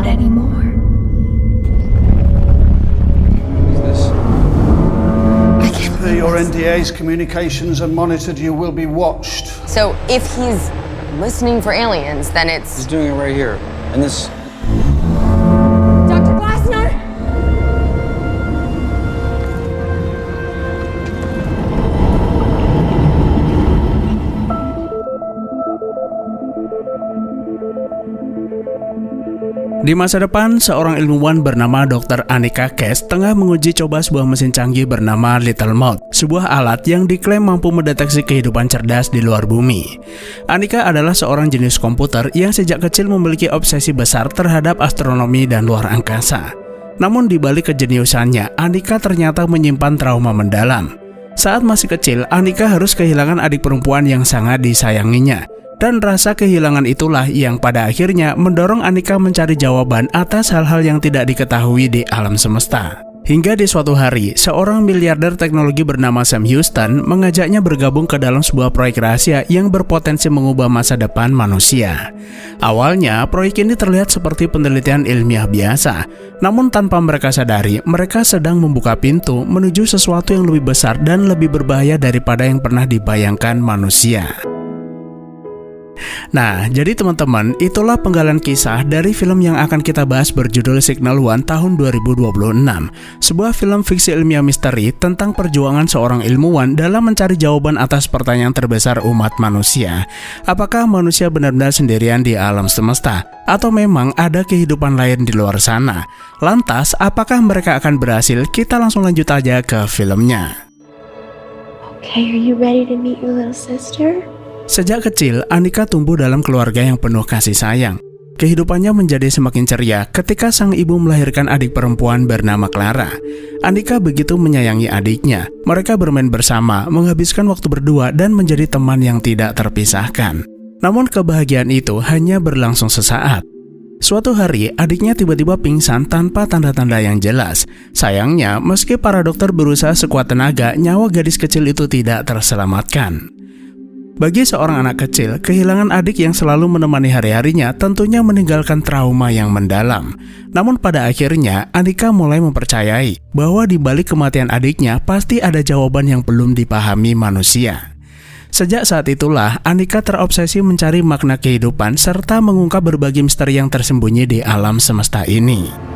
not anymore. Per your NDA's communications are monitored. You will be watched. So if he's listening for aliens, then it's... He's doing it right here. And this... Dr. Glassner? Di masa depan, seorang ilmuwan bernama Dr. Annika Cass tengah menguji coba sebuah mesin canggih bernama Little Mouth, sebuah alat yang diklaim mampu mendeteksi kehidupan cerdas di luar bumi. Annika adalah seorang jenius komputer yang sejak kecil memiliki obsesi besar terhadap astronomi dan luar angkasa. Namun di balik kejeniusannya, Annika ternyata menyimpan trauma mendalam. Saat masih kecil, Annika harus kehilangan adik perempuan yang sangat disayanginya. Dan rasa kehilangan itulah yang pada akhirnya mendorong Annika mencari jawaban atas hal-hal yang tidak diketahui di alam semesta. Hingga di suatu hari, seorang miliarder teknologi bernama Sam Houston mengajaknya bergabung ke dalam sebuah proyek rahasia yang berpotensi mengubah masa depan manusia. Awalnya, proyek ini terlihat seperti penelitian ilmiah biasa. Namun tanpa mereka sadari, mereka sedang membuka pintu menuju sesuatu yang lebih besar dan lebih berbahaya daripada yang pernah dibayangkan manusia. Nah, jadi teman-teman, itulah penggalan kisah dari film yang akan kita bahas berjudul Signal One tahun 2026. Sebuah film fiksi ilmiah misteri tentang perjuangan seorang ilmuwan dalam mencari jawaban atas pertanyaan terbesar umat manusia. Apakah manusia benar-benar sendirian di alam semesta? Atau memang ada kehidupan lain di luar sana? Lantas, apakah mereka akan berhasil? Kita langsung lanjut aja ke filmnya. Okay, are you ready to meet your little sister? Sejak kecil, Annika tumbuh dalam keluarga yang penuh kasih sayang. Kehidupannya menjadi semakin ceria ketika sang ibu melahirkan adik perempuan bernama Clara. Annika begitu menyayangi adiknya. Mereka bermain bersama, menghabiskan waktu berdua, dan menjadi teman yang tidak terpisahkan. Namun kebahagiaan itu hanya berlangsung sesaat. Suatu hari, adiknya tiba-tiba pingsan tanpa tanda-tanda yang jelas. Sayangnya, meski para dokter berusaha sekuat tenaga, nyawa gadis kecil itu tidak terselamatkan. Bagi seorang anak kecil, kehilangan adik yang selalu menemani hari-harinya tentunya meninggalkan trauma yang mendalam. Namun pada akhirnya, Annika mulai mempercayai bahwa di balik kematian adiknya pasti ada jawaban yang belum dipahami manusia. Sejak saat itulah, Annika terobsesi mencari makna kehidupan serta mengungkap berbagai misteri yang tersembunyi di alam semesta ini.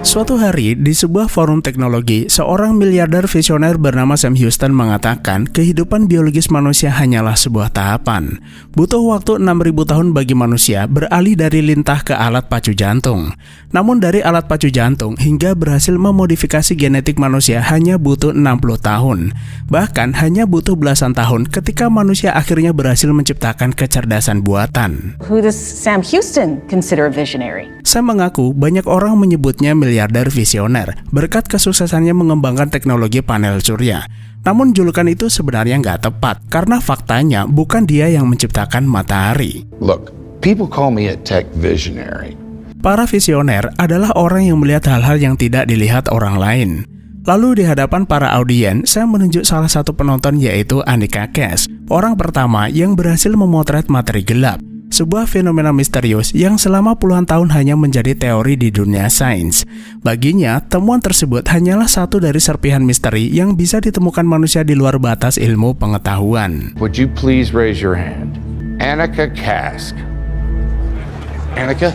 Suatu hari, di sebuah forum teknologi, seorang miliarder visioner bernama Sam Houston mengatakan kehidupan biologis manusia hanyalah sebuah tahapan. Butuh waktu 6.000 tahun bagi manusia beralih dari lintah ke alat pacu jantung. Namun dari alat pacu jantung hingga berhasil memodifikasi genetik manusia hanya butuh 60 tahun. Bahkan hanya butuh belasan tahun ketika manusia akhirnya berhasil menciptakan kecerdasan buatan. Who does Sam Houston consider a visionary? Sam mengaku banyak orang menyebutnya miliarder visioner berkat kesuksesannya mengembangkan teknologi panel surya. Namun julukan itu sebenarnya nggak tepat karena faktanya bukan dia yang menciptakan matahari. Look, people call me a tech visionary. Para visioner adalah orang yang melihat hal-hal yang tidak dilihat orang lain. Lalu di hadapan para audiens, saya menunjuk salah satu penonton yaitu Annika Cass, orang pertama yang berhasil memotret materi gelap. Sebuah fenomena misterius yang selama puluhan tahun hanya menjadi teori di dunia sains. Baginya, temuan tersebut hanyalah satu dari serpihan misteri yang bisa ditemukan manusia di luar batas ilmu pengetahuan. Would you please raise your hand? Annika Cass. Annika?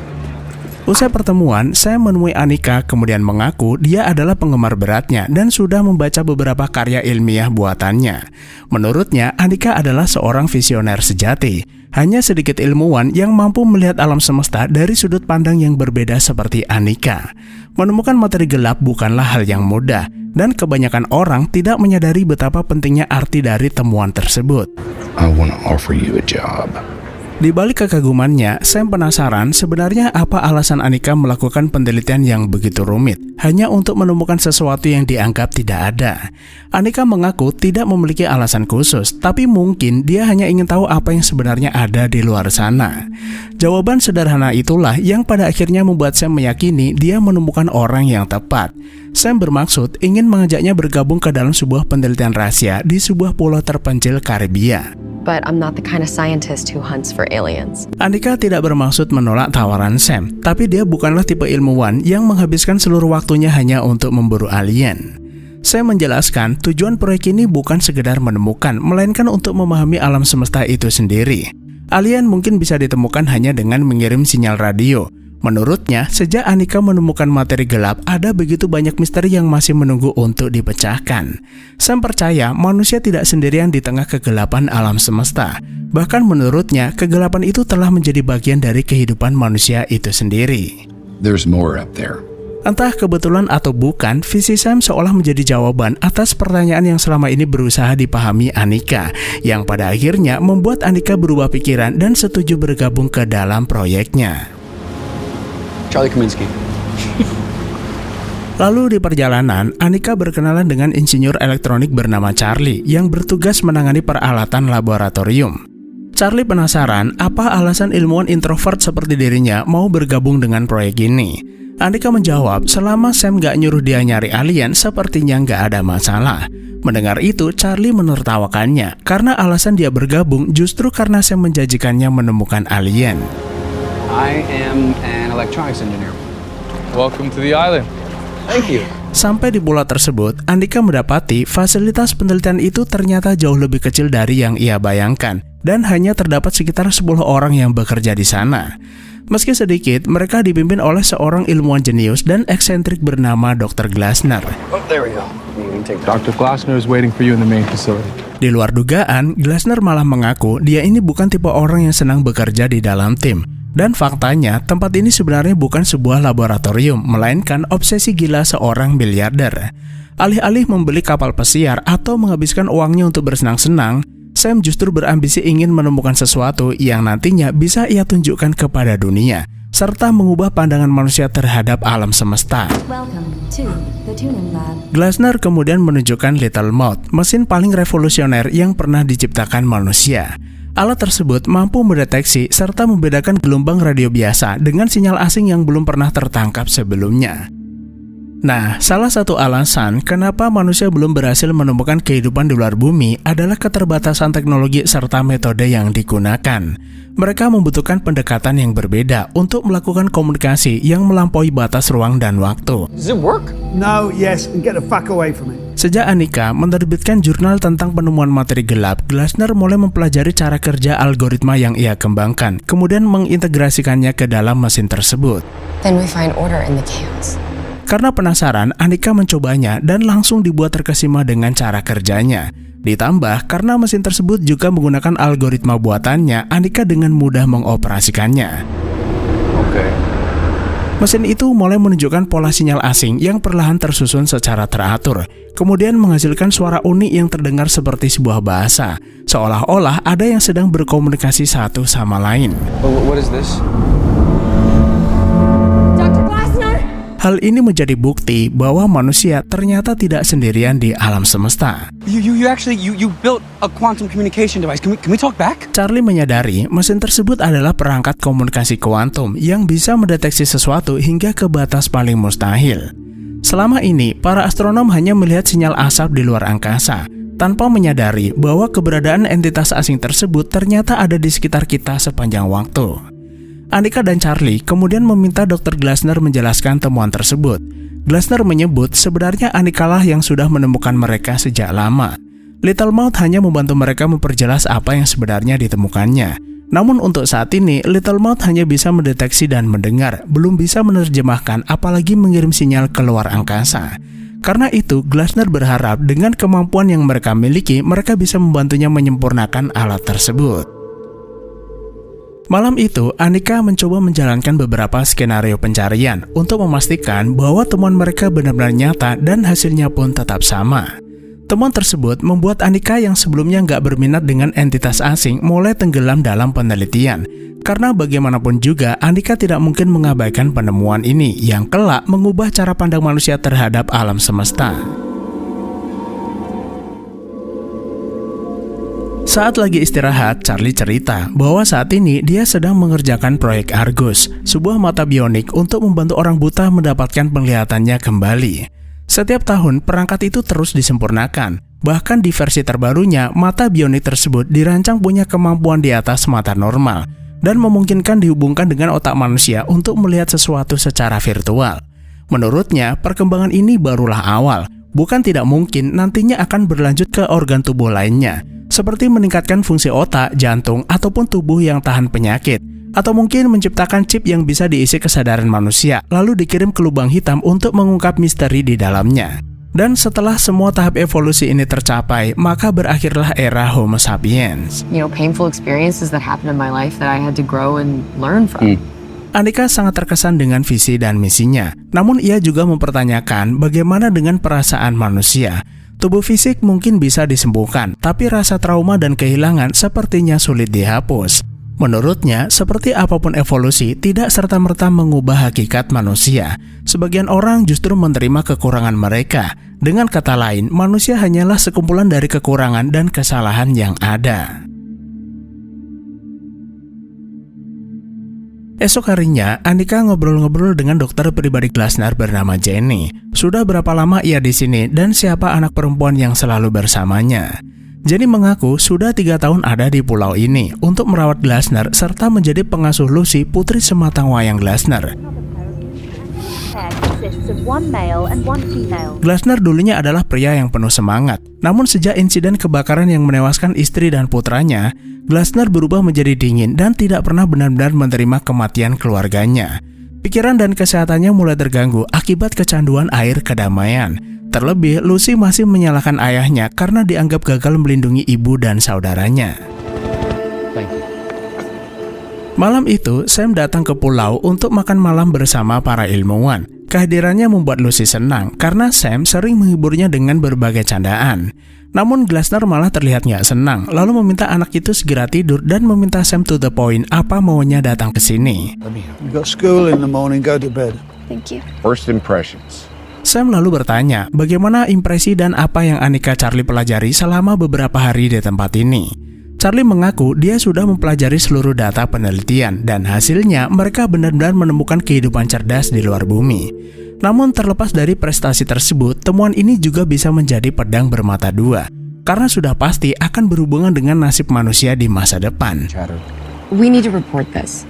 Usai pertemuan, saya menemui Annika kemudian mengaku dia adalah penggemar beratnya dan sudah membaca beberapa karya ilmiah buatannya. Menurutnya, Annika adalah seorang visioner sejati. Hanya sedikit ilmuwan yang mampu melihat alam semesta dari sudut pandang yang berbeda seperti Annika. Menemukan materi gelap bukanlah hal yang mudah, dan kebanyakan orang tidak menyadari betapa pentingnya arti dari temuan tersebut. I want to offer you a job. Di balik kekagumannya, Sam penasaran sebenarnya apa alasan Annika melakukan penelitian yang begitu rumit hanya untuk menemukan sesuatu yang dianggap tidak ada. Annika mengaku tidak memiliki alasan khusus, tapi mungkin dia hanya ingin tahu apa yang sebenarnya ada di luar sana. Jawaban sederhana itulah yang pada akhirnya membuat Sam meyakini dia menemukan orang yang tepat. Sam bermaksud ingin mengajaknya bergabung ke dalam sebuah penelitian rahasia di sebuah pulau terpencil Karibia. But I'm not the kind of scientist who hunts for aliens. Andika tidak bermaksud menolak tawaran Sam, tapi dia bukanlah tipe ilmuwan yang menghabiskan seluruh waktunya hanya untuk memburu alien. Sam menjelaskan tujuan proyek ini bukan sekedar menemukan, melainkan untuk memahami alam semesta itu sendiri. Alien mungkin bisa ditemukan hanya dengan mengirim sinyal radio. Menurutnya, sejak Andika menemukan materi gelap, ada begitu banyak misteri yang masih menunggu untuk dipecahkan. Sam percaya manusia tidak sendirian di tengah kegelapan alam semesta. Bahkan menurutnya, kegelapan itu telah menjadi bagian dari kehidupan manusia itu sendiri. There's more up there. Entah kebetulan atau bukan, visi Sam seolah menjadi jawaban atas pertanyaan yang selama ini berusaha dipahami Andika, yang pada akhirnya membuat Andika berubah pikiran dan setuju bergabung ke dalam proyeknya. Charlie Kaminsky. Lalu di perjalanan, Andika berkenalan dengan insinyur elektronik bernama Charlie yang bertugas menangani peralatan laboratorium. Charlie penasaran apa alasan ilmuwan introvert seperti dirinya mau bergabung dengan proyek ini. Andika menjawab, selama Sam gak nyuruh dia nyari alien, sepertinya gak ada masalah. Mendengar itu, Charlie menertawakannya, karena alasan dia bergabung justru karena Sam menjanjikannya menemukan alien. I am an electronics engineer. Welcome to the island. Thank you. Sampai di pulau tersebut, Andika mendapati fasilitas penelitian itu ternyata jauh lebih kecil dari yang ia bayangkan, dan hanya terdapat sekitar 10 orang yang bekerja di sana. Meski sedikit, mereka dipimpin oleh seorang ilmuwan jenius dan eksentrik bernama Dr. Glasner. Oh, there we go. Dr. Glasner is waiting for you in the main facility. Di luar dugaan, Glasner malah mengaku dia ini bukan tipe orang yang senang bekerja di dalam tim. Dan faktanya, tempat ini sebenarnya bukan sebuah laboratorium, melainkan obsesi gila seorang miliarder. Alih-alih membeli kapal pesiar atau menghabiskan uangnya untuk bersenang-senang, Sam justru berambisi ingin menemukan sesuatu yang nantinya bisa ia tunjukkan kepada dunia, serta mengubah pandangan manusia terhadap alam semesta. Glasner kemudian menunjukkan Little Mouth, mesin paling revolusioner yang pernah diciptakan manusia. Alat tersebut mampu mendeteksi serta membedakan gelombang radio biasa dengan sinyal asing yang belum pernah tertangkap sebelumnya. Nah, salah satu alasan kenapa manusia belum berhasil menemukan kehidupan di luar bumi adalah keterbatasan teknologi serta metode yang digunakan. Mereka membutuhkan pendekatan yang berbeda untuk melakukan komunikasi yang melampaui batas ruang dan waktu. Does it work? No, yes, and get the fuck away from it. Sejak Andika menerbitkan jurnal tentang penemuan materi gelap, Glasner mulai mempelajari cara kerja algoritma yang ia kembangkan, kemudian mengintegrasikannya ke dalam mesin tersebut. Then we find order in the chaos. Karena penasaran, Andika mencobanya dan langsung dibuat terkesima dengan cara kerjanya. Ditambah, karena mesin tersebut juga menggunakan algoritma buatannya, Andika dengan mudah mengoperasikannya. Okay. Mesin itu mulai menunjukkan pola sinyal asing yang perlahan tersusun secara teratur, kemudian menghasilkan suara unik yang terdengar seperti sebuah bahasa, seolah-olah ada yang sedang berkomunikasi satu sama lain. What is this? Hal ini menjadi bukti bahwa manusia ternyata tidak sendirian di alam semesta. You built a quantum communication device. Can we talk back? Charlie menyadari mesin tersebut adalah perangkat komunikasi kuantum yang bisa mendeteksi sesuatu hingga ke batas paling mustahil. Selama ini, para astronom hanya melihat sinyal asap di luar angkasa, tanpa menyadari bahwa keberadaan entitas asing tersebut ternyata ada di sekitar kita sepanjang waktu. Andika dan Charlie kemudian meminta Dr. Glasner menjelaskan temuan tersebut. Glasner menyebut sebenarnya Andika lah yang sudah menemukan mereka sejak lama. Little Mouth hanya membantu mereka memperjelas apa yang sebenarnya ditemukannya. Namun untuk saat ini, Little Mouth hanya bisa mendeteksi dan mendengar, belum bisa menerjemahkan apalagi mengirim sinyal ke luar angkasa. Karena itu, Glasner berharap dengan kemampuan yang mereka miliki, mereka bisa membantunya menyempurnakan alat tersebut. Malam itu, Andika mencoba menjalankan beberapa skenario pencarian untuk memastikan bahwa temuan mereka benar-benar nyata dan hasilnya pun tetap sama. Temuan tersebut membuat Andika yang sebelumnya nggak berminat dengan entitas asing mulai tenggelam dalam penelitian. Karena bagaimanapun juga, Andika tidak mungkin mengabaikan penemuan ini yang kelak mengubah cara pandang manusia terhadap alam semesta. Saat lagi istirahat, Charlie cerita bahwa saat ini dia sedang mengerjakan proyek Argus, sebuah mata bionik untuk membantu orang buta mendapatkan penglihatannya kembali. Setiap tahun, perangkat itu terus disempurnakan. Bahkan di versi terbarunya, mata bionik tersebut dirancang punya kemampuan di atas mata normal dan memungkinkan dihubungkan dengan otak manusia untuk melihat sesuatu secara virtual. Menurutnya, perkembangan ini barulah awal. Bukan tidak mungkin nantinya akan berlanjut ke organ tubuh lainnya, seperti meningkatkan fungsi otak, jantung, ataupun tubuh yang tahan penyakit. Atau mungkin menciptakan chip yang bisa diisi kesadaran manusia, lalu dikirim ke lubang hitam untuk mengungkap misteri di dalamnya. Dan setelah semua tahap evolusi ini tercapai, maka berakhirlah era Homo sapiens. Painful experiences that happened in my life that I had to grow and learn from. Andika sangat terkesan dengan visi dan misinya. Namun ia juga mempertanyakan bagaimana dengan perasaan manusia. Tubuh fisik mungkin bisa disembuhkan, tapi rasa trauma dan kehilangan sepertinya sulit dihapus. Menurutnya, seperti apapun evolusi, tidak serta-merta mengubah hakikat manusia. Sebagian orang justru menerima kekurangan mereka. Dengan kata lain, manusia hanyalah sekumpulan dari kekurangan dan kesalahan yang ada. Esok harinya, Andika ngobrol-ngobrol dengan dokter pribadi Glasner bernama Jenny. Sudah berapa lama ia di sini dan siapa anak perempuan yang selalu bersamanya? Jenny mengaku sudah 3 tahun ada di pulau ini untuk merawat Glasner serta menjadi pengasuh Lucy, putri sematawayang Glasner. Glasner dulunya adalah pria yang penuh semangat. Namun sejak insiden kebakaran yang menewaskan istri dan putranya, Glasner berubah menjadi dingin dan tidak pernah benar-benar menerima kematian keluarganya. Pikiran dan kesehatannya mulai terganggu akibat kecanduan air kedamaian. Terlebih, Lucy masih menyalahkan ayahnya karena dianggap gagal melindungi ibu dan saudaranya. Malam itu, Sam datang ke pulau untuk makan malam bersama para ilmuwan. Kehadirannya membuat Lucy senang karena Sam sering menghiburnya dengan berbagai candaan. Namun Glasner malah terlihat nggak senang, lalu meminta anak itu segera tidur dan meminta Sam to the point apa maunya datang ke sini. You got school in the morning, go to bed. Thank you. First impressions. Sam lalu bertanya, bagaimana impresi dan apa yang Andika Charlie pelajari selama beberapa hari di tempat ini. Charlie mengaku dia sudah mempelajari seluruh data penelitian dan hasilnya mereka benar-benar menemukan kehidupan cerdas di luar bumi. Namun terlepas dari prestasi tersebut, temuan ini juga bisa menjadi pedang bermata dua karena sudah pasti akan berhubungan dengan nasib manusia di masa depan. We need to report this.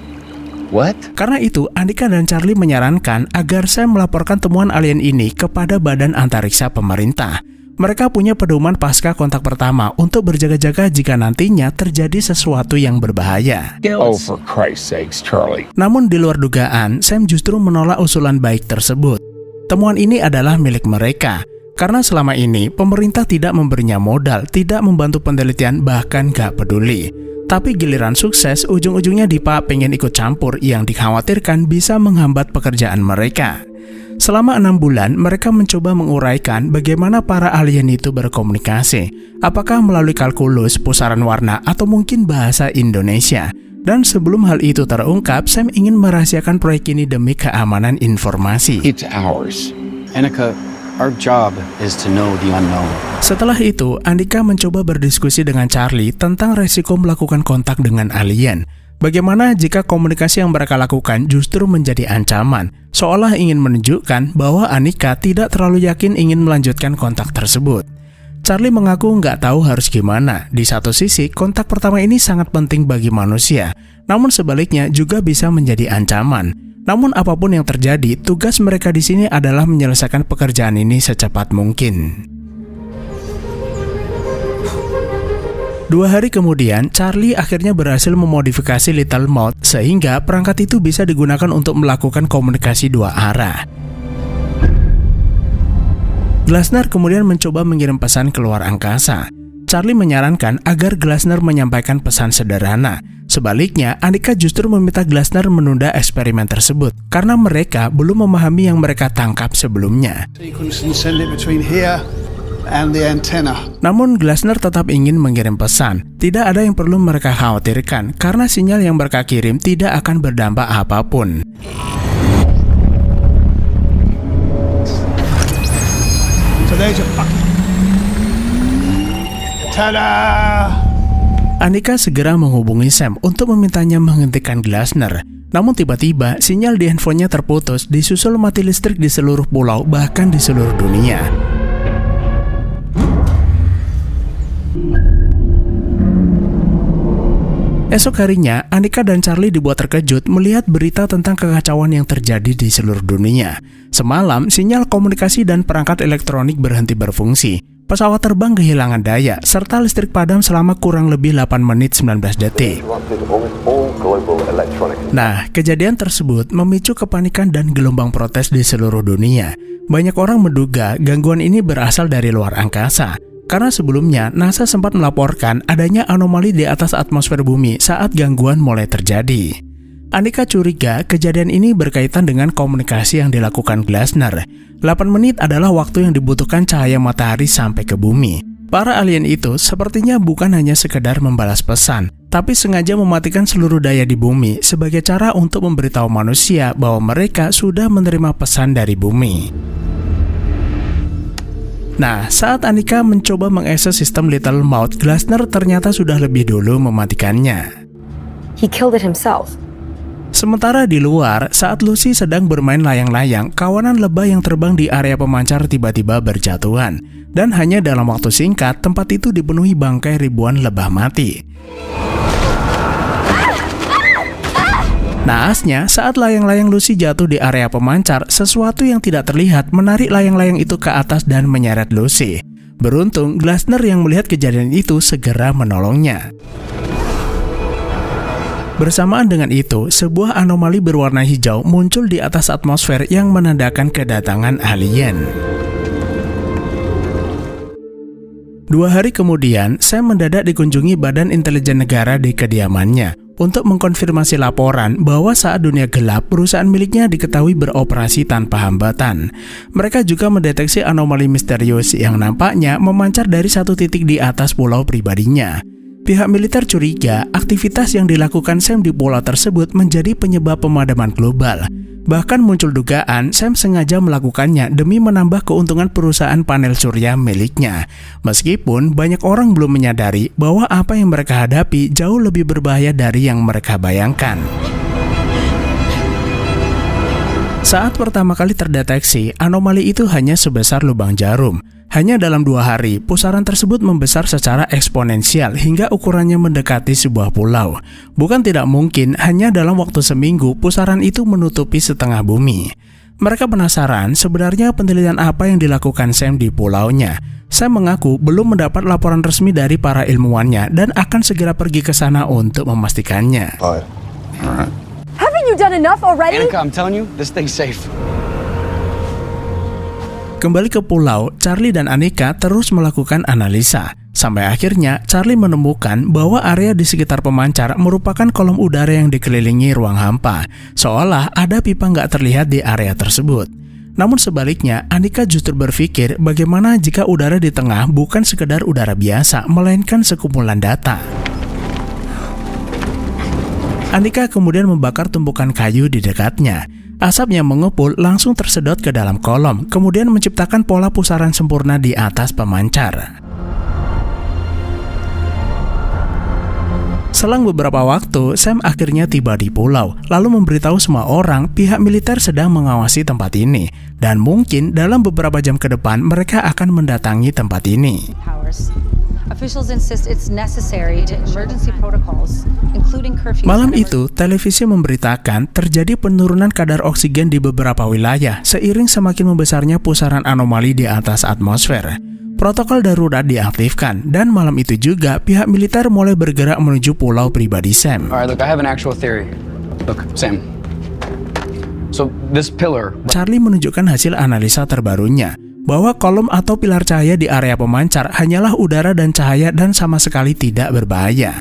What? Karena itu, Andika dan Charlie menyarankan agar Sam melaporkan temuan alien ini kepada Badan Antariksa Pemerintah. Mereka punya pedoman pasca kontak pertama untuk berjaga-jaga jika nantinya terjadi sesuatu yang berbahaya. Oh, for Christ's sakes, Charlie. Namun di luar dugaan, Sam justru menolak usulan baik tersebut. Temuan ini adalah milik mereka. Karena selama ini, pemerintah tidak memberinya modal, tidak membantu penelitian, bahkan gak peduli. Tapi giliran sukses, ujung-ujungnya Dipa pengen ikut campur yang dikhawatirkan bisa menghambat pekerjaan mereka. Selama 6 bulan, mereka mencoba menguraikan bagaimana para alien itu berkomunikasi. Apakah melalui kalkulus, pusaran warna, atau mungkin bahasa Indonesia. Dan sebelum hal itu terungkap, Sam ingin merahasiakan proyek ini demi keamanan informasi. It's ours. Annika, our job is to know the unknown. Setelah itu, Andika mencoba berdiskusi dengan Charlie tentang resiko melakukan kontak dengan alien. Bagaimana jika komunikasi yang mereka lakukan justru menjadi ancaman, seolah ingin menunjukkan bahwa Andika tidak terlalu yakin ingin melanjutkan kontak tersebut. Charlie mengaku nggak tahu harus gimana. Di satu sisi, kontak pertama ini sangat penting bagi manusia, namun sebaliknya juga bisa menjadi ancaman. Namun apapun yang terjadi, tugas mereka di sini adalah menyelesaikan pekerjaan ini secepat mungkin. 2 hari kemudian, Charlie akhirnya berhasil memodifikasi Little Mouth sehingga perangkat itu bisa digunakan untuk melakukan komunikasi 2 arah. Glasner kemudian mencoba mengirim pesan ke luar angkasa. Charlie menyarankan agar Glasner menyampaikan pesan sederhana. Sebaliknya, Andika justru meminta Glasner menunda eksperimen tersebut karena mereka belum memahami yang mereka tangkap sebelumnya. Sequence and send it between here and the antenna. Namun Glasner tetap ingin mengirim pesan. Tidak ada yang perlu mereka khawatirkan karena sinyal yang mereka kirim tidak akan berdampak apapun. So there's your ta-da! Andika segera menghubungi Sam untuk memintanya menghentikan Glasner. Namun tiba-tiba sinyal di handphonenya terputus, disusul mati listrik di seluruh pulau, bahkan di seluruh dunia. Esok harinya, Annika dan Charlie dibuat terkejut melihat berita tentang kekacauan yang terjadi di seluruh dunia. Semalam, sinyal komunikasi dan perangkat elektronik berhenti berfungsi. Pesawat terbang kehilangan daya, serta listrik padam selama kurang lebih 8 menit 19 detik. Nah, kejadian tersebut memicu kepanikan dan gelombang protes di seluruh dunia. Banyak orang menduga gangguan ini berasal dari luar angkasa. Karena sebelumnya, NASA sempat melaporkan adanya anomali di atas atmosfer bumi saat gangguan mulai terjadi. Annika curiga kejadian ini berkaitan dengan komunikasi yang dilakukan Glasner. 8 menit adalah waktu yang dibutuhkan cahaya matahari sampai ke bumi. Para alien itu sepertinya bukan hanya sekedar membalas pesan, tapi sengaja mematikan seluruh daya di bumi sebagai cara untuk memberitahu manusia bahwa mereka sudah menerima pesan dari bumi. Nah, saat Annika mencoba mengakses sistem Little Mouth, Glasner ternyata sudah lebih dulu mematikannya. He killed it himself. Sementara di luar, saat Lucy sedang bermain layang-layang, kawanan lebah yang terbang di area pemancar tiba-tiba berjatuhan. Dan hanya dalam waktu singkat, tempat itu dipenuhi bangkai ribuan lebah mati. Naasnya, saat layang-layang Lucy jatuh di area pemancar, sesuatu yang tidak terlihat menarik layang-layang itu ke atas dan menyeret Lucy. Beruntung, Glasner yang melihat kejadian itu segera menolongnya. Bersamaan dengan itu, sebuah anomali berwarna hijau muncul di atas atmosfer yang menandakan kedatangan alien. 2 hari kemudian, Sam mendadak dikunjungi Badan Intelijen Negara di kediamannya untuk mengkonfirmasi laporan bahwa saat dunia gelap, perusahaan miliknya diketahui beroperasi tanpa hambatan. Mereka juga mendeteksi anomali misterius yang nampaknya memancar dari satu titik di atas pulau pribadinya. Pihak militer curiga aktivitas yang dilakukan Sam di pulau tersebut menjadi penyebab pemadaman global. Bahkan muncul dugaan Sam sengaja melakukannya demi menambah keuntungan perusahaan panel surya miliknya. Meskipun banyak orang belum menyadari bahwa apa yang mereka hadapi jauh lebih berbahaya dari yang mereka bayangkan. Saat pertama kali terdeteksi, anomali itu hanya sebesar lubang jarum. Hanya dalam 2 hari, pusaran tersebut membesar secara eksponensial hingga ukurannya mendekati sebuah pulau. Bukan tidak mungkin, hanya dalam waktu seminggu, pusaran itu menutupi setengah bumi. Mereka penasaran sebenarnya penelitian apa yang dilakukan Sam di pulaunya. Sam mengaku belum mendapat laporan resmi dari para ilmuwannya dan akan segera pergi ke sana untuk memastikannya. Haven't you done enough already? Annika, I'm telling you, this thing's safe. Kembali ke pulau, Charlie dan Annika terus melakukan analisa. Sampai akhirnya, Charlie menemukan bahwa area di sekitar pemancar merupakan kolom udara yang dikelilingi ruang hampa, seolah ada pipa nggak terlihat di area tersebut. Namun sebaliknya, Annika justru berpikir bagaimana jika udara di tengah bukan sekedar udara biasa, melainkan sekumpulan data. Annika kemudian membakar tumpukan kayu di dekatnya. Asap yang mengepul langsung tersedot ke dalam kolom, kemudian menciptakan pola pusaran sempurna di atas pemancar. Selang beberapa waktu, Sam akhirnya tiba di pulau, lalu memberitahu semua orang pihak militer sedang mengawasi tempat ini, dan mungkin dalam beberapa jam ke depan mereka akan mendatangi tempat ini. Malam itu, televisi memberitakan terjadi penurunan kadar oksigen di beberapa wilayah seiring semakin membesarnya pusaran anomali di atas atmosfer. Protokol darurat diaktifkan, dan malam itu juga pihak militer mulai bergerak menuju pulau pribadi Sam. Alright, look, I have an actual theory. Look, Sam. So, this pillar... Charlie menunjukkan hasil analisa terbarunya, bahwa kolom atau pilar cahaya di area pemancar hanyalah udara dan cahaya dan sama sekali tidak berbahaya.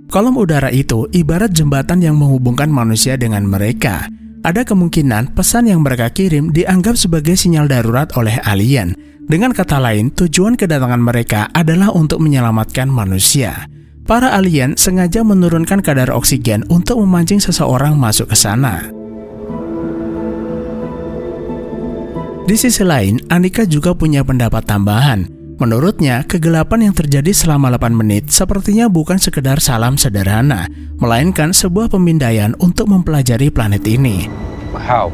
Kolom udara itu ibarat jembatan yang menghubungkan manusia dengan mereka. Ada kemungkinan pesan yang mereka kirim dianggap sebagai sinyal darurat oleh alien. Dengan kata lain, tujuan kedatangan mereka adalah untuk menyelamatkan manusia. Para alien sengaja menurunkan kadar oksigen untuk memancing seseorang masuk ke sana. Di sisi lain, Annika juga punya pendapat tambahan. Menurutnya, kegelapan yang terjadi selama 8 menit sepertinya bukan sekedar salam sederhana, melainkan sebuah pemindaian untuk mempelajari planet ini. How?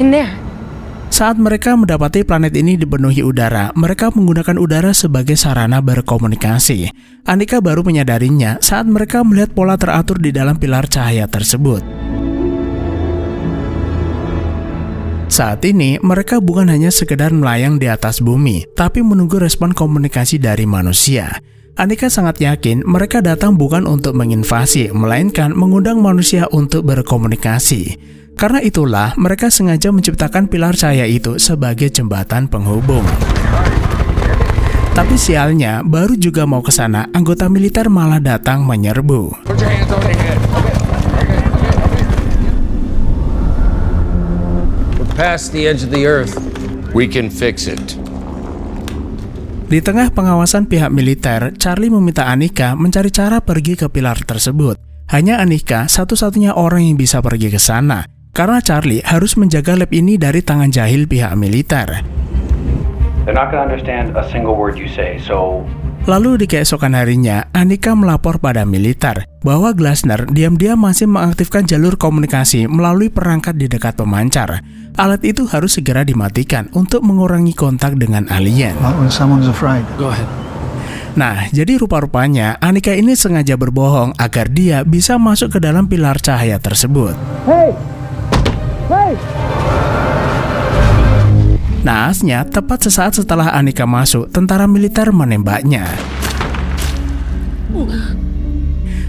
In there. Saat mereka mendapati planet ini dipenuhi udara, mereka menggunakan udara sebagai sarana berkomunikasi. Anika baru menyadarinya saat mereka melihat pola teratur di dalam pilar cahaya tersebut. Saat ini, mereka bukan hanya sekedar melayang di atas bumi, tapi menunggu respon komunikasi dari manusia. Anika sangat yakin mereka datang bukan untuk menginvasi, melainkan mengundang manusia untuk berkomunikasi. Karena itulah, mereka sengaja menciptakan pilar cahaya itu sebagai jembatan penghubung. Tapi sialnya, baru juga mau ke sana, anggota militer malah datang menyerbu. Put your hands over your head. Past the edge of the earth. We can fix it. Di tengah pengawasan pihak militer, Charlie meminta Anika mencari cara pergi ke pilar tersebut. Hanya Anika satu-satunya orang yang bisa pergi ke sana, karena Charlie harus menjaga lab ini dari tangan jahil pihak militer. They're not gonna understand a single word you say, so... Lalu di keesokan harinya, Anika melapor pada militer bahwa Glasner diam-diam masih mengaktifkan jalur komunikasi melalui perangkat di dekat pemancar. Alat itu harus segera dimatikan untuk mengurangi kontak dengan alien. Like when someone's afraid. Go ahead. Nah, jadi rupa-rupanya Anika ini sengaja berbohong agar dia bisa masuk ke dalam pilar cahaya tersebut. Naasnya, tepat sesaat setelah Anika masuk, tentara militer menembaknya.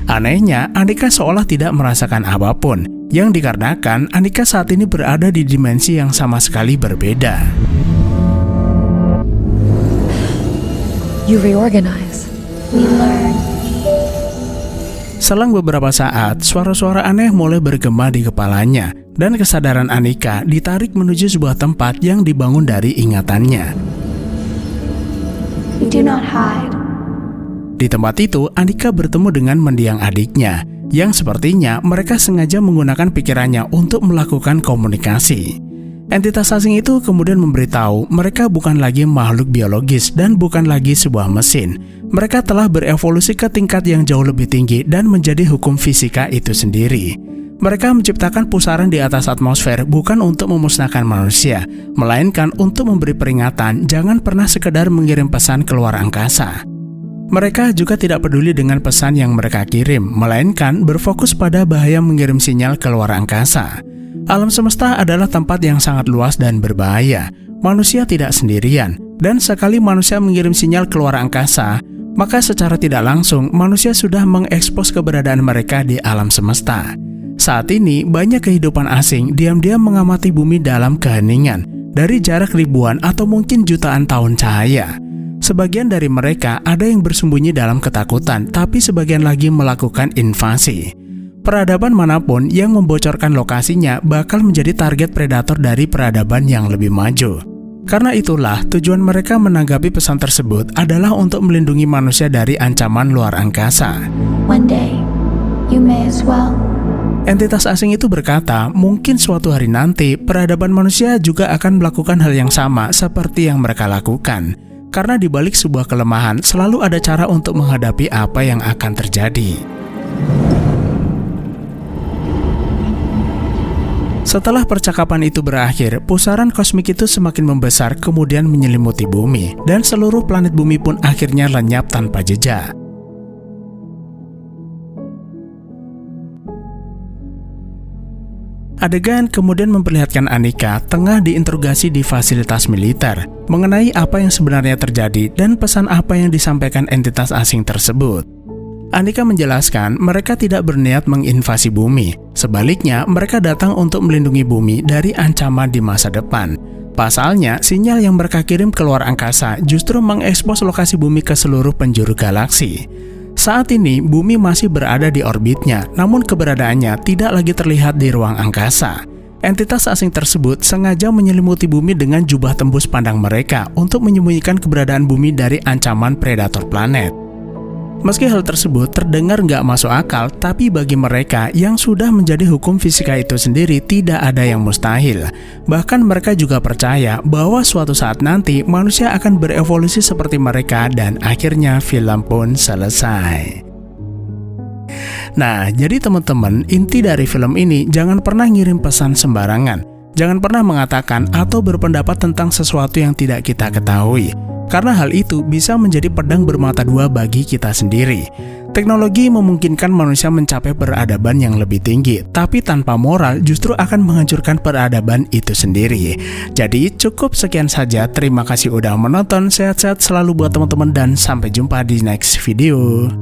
Anehnya, Anika seolah tidak merasakan apapun, yang dikarenakan Anika saat ini berada di dimensi yang sama sekali berbeda. You reorganize. We learn. Selang beberapa saat, suara-suara aneh mulai bergema di kepalanya, dan kesadaran Anika ditarik menuju sebuah tempat yang dibangun dari ingatannya. We do not hide. Di tempat itu, Anika bertemu dengan mendiang adiknya, yang sepertinya mereka sengaja menggunakan pikirannya untuk melakukan komunikasi. Entitas asing itu kemudian memberitahu mereka bukan lagi makhluk biologis dan bukan lagi sebuah mesin. Mereka telah berevolusi ke tingkat yang jauh lebih tinggi dan menjadi hukum fisika itu sendiri. Mereka menciptakan pusaran di atas atmosfer bukan untuk memusnahkan manusia, melainkan untuk memberi peringatan jangan pernah sekedar mengirim pesan keluar angkasa. Mereka juga tidak peduli dengan pesan yang mereka kirim, melainkan berfokus pada bahaya mengirim sinyal keluar angkasa. Alam semesta adalah tempat yang sangat luas dan berbahaya. Manusia tidak sendirian, dan sekali manusia mengirim sinyal keluar angkasa, maka secara tidak langsung manusia sudah mengekspos keberadaan mereka di alam semesta. Saat ini, banyak kehidupan asing diam-diam mengamati bumi dalam keheningan, dari jarak ribuan atau mungkin jutaan tahun cahaya. Sebagian dari mereka ada yang bersembunyi dalam ketakutan, tapi sebagian lagi melakukan invasi. Peradaban manapun yang membocorkan lokasinya bakal menjadi target predator dari peradaban yang lebih maju. Karena itulah, tujuan mereka menanggapi pesan tersebut adalah untuk melindungi manusia dari ancaman luar angkasa. One day, you may as well. Entitas asing itu berkata, mungkin suatu hari nanti, peradaban manusia juga akan melakukan hal yang sama seperti yang mereka lakukan. Karena di balik sebuah kelemahan, selalu ada cara untuk menghadapi apa yang akan terjadi. Setelah percakapan itu berakhir, pusaran kosmik itu semakin membesar kemudian menyelimuti bumi, dan seluruh planet bumi pun akhirnya lenyap tanpa jejak. Adegan kemudian memperlihatkan Anika tengah diinterogasi di fasilitas militer mengenai apa yang sebenarnya terjadi dan pesan apa yang disampaikan entitas asing tersebut. Anika menjelaskan mereka tidak berniat menginvasi bumi. Sebaliknya, mereka datang untuk melindungi bumi dari ancaman di masa depan. Pasalnya, sinyal yang mereka kirim keluar angkasa justru mengekspos lokasi bumi ke seluruh penjuru galaksi. Saat ini, bumi masih berada di orbitnya, namun keberadaannya tidak lagi terlihat di ruang angkasa. Entitas asing tersebut sengaja menyelimuti bumi dengan jubah tembus pandang mereka untuk menyembunyikan keberadaan bumi dari ancaman predator planet. Meski hal tersebut terdengar nggak masuk akal, tapi bagi mereka yang sudah menjadi hukum fisika itu sendiri tidak ada yang mustahil. Bahkan mereka juga percaya bahwa suatu saat nanti manusia akan berevolusi seperti mereka dan akhirnya film pun selesai. Nah, jadi teman-teman, inti dari film ini jangan pernah ngirim pesan sembarangan. Jangan pernah mengatakan atau berpendapat tentang sesuatu yang tidak kita ketahui. Karena hal itu bisa menjadi pedang bermata dua bagi kita sendiri. Teknologi memungkinkan manusia mencapai peradaban yang lebih tinggi, tapi tanpa moral justru akan menghancurkan peradaban itu sendiri. Jadi cukup sekian saja, terima kasih udah menonton, sehat-sehat selalu buat teman-teman dan sampai jumpa di next video.